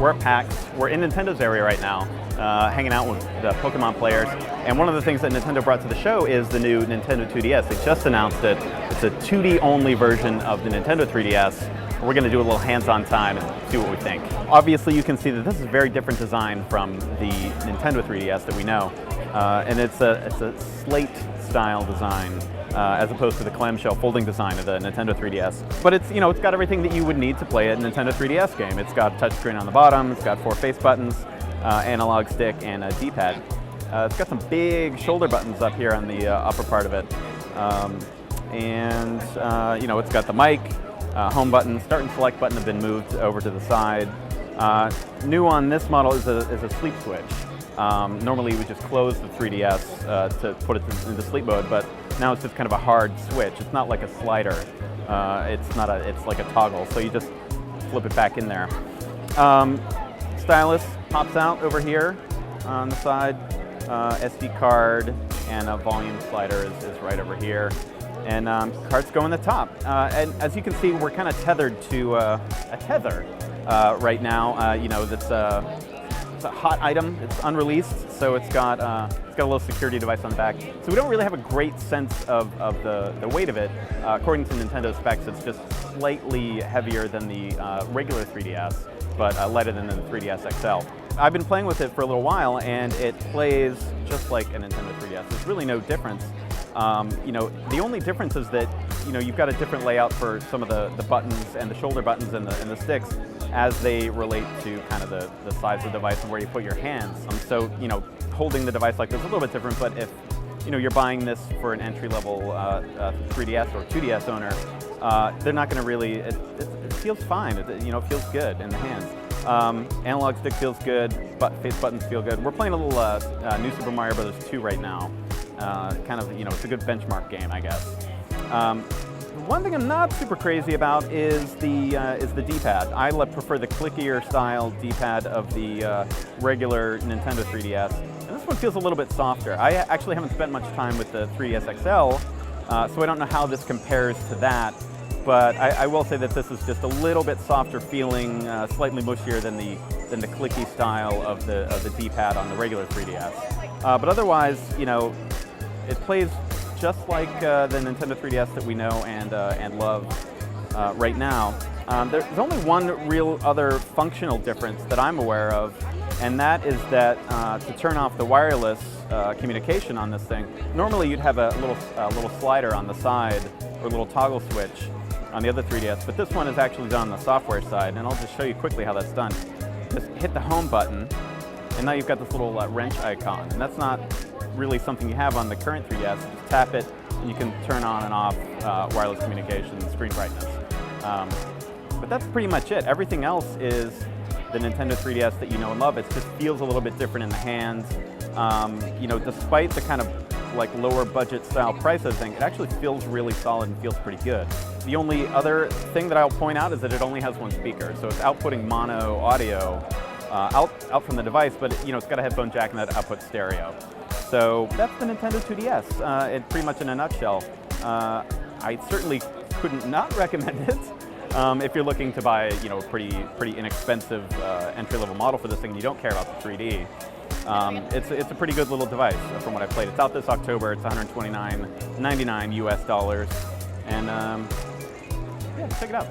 We're at PAX. We're in Nintendo's area right now, hanging out with the Pokemon players. And one of the things that Nintendo brought to the show is the new Nintendo 2DS. They just announced it. It's a 2D only version of the Nintendo 3DS. We're going to do a little hands-on time and see what we think. Obviously, you can see that this is a very different design from the Nintendo 3DS that we know. And it's a slate-style design. As opposed to the clamshell folding design of the Nintendo 3DS. But it's got everything that you would need to play a Nintendo 3DS game. It's got a touchscreen on the bottom, it's got 4 face buttons, analog stick, and a D-pad. It's got some big shoulder buttons up here on the upper part of it. It's got the mic, home button, start and select button have been moved over to the side. New on this model is a sleep switch. Normally you would just close the 3DS to put it into sleep mode, but now it's just kind of a hard switch. It's not like a slider. It's like a toggle, so you just flip it back in there. Stylus pops out over here on the side. SD card and a volume slider is right over here. And cards go in the top. And as you can see, we're kind of tethered to a tether right now. That's it's a hot item. It's unreleased, so it's got a little security device on the back. So we don't really have a great sense of the weight of it. According to Nintendo specs, it's just slightly heavier than the regular 3DS, but lighter than the 3DS XL. I've been playing with it for a little while, and it plays just like a Nintendo 3DS. There's really no difference. The only difference is that you've got a different layout for some of the buttons and the shoulder buttons and the sticks as they relate to kind of the size of the device and where you put your hands. So holding the device like this is a little bit different, but if you're buying this for an entry-level 3DS or 2DS owner, they're not going to really. It feels fine. It feels good in the hands. Analog stick feels good. Face buttons feel good. We're playing a little New Super Mario Bros. 2 right now. It's a good benchmark game, I guess. One thing I'm not super crazy about is the D-pad. I prefer the clickier style D-pad of the regular Nintendo 3DS. And this one feels a little bit softer. I actually haven't spent much time with the 3DS XL, so I don't know how this compares to that. But I will say that this is just a little bit softer feeling, slightly mushier than the clicky style of the D-pad on the regular 3DS. But otherwise, it plays just like the Nintendo 3DS that we know and love right now. There's only one real other functional difference that I'm aware of, and that is that to turn off the wireless communication on this thing, normally you'd have a little slider on the side or a little toggle switch on the other 3DS, but this one is actually done on the software side, and I'll just show you quickly how that's done. Just hit the home button, and now you've got this little wrench icon, and that's not really something you have on the current 3DS. You just tap it, and you can turn on and off wireless communication, screen brightness. But that's pretty much it. Everything else is the Nintendo 3DS that you know and love. It just feels a little bit different in the hands. Despite the kind of lower budget style price of the thing, it actually feels really solid and feels pretty good. The only other thing that I'll point out is that it only has one speaker, so it's outputting mono audio out from the device, but it's got a headphone jack and that outputs stereo. So that's the Nintendo 2DS, pretty much in a nutshell. I certainly couldn't not recommend it if you're looking to buy a pretty inexpensive entry-level model for this thing and you don't care about the 3D. It's a pretty good little device from what I played. It's out this October. It's $129.99 US, and yeah, check it out.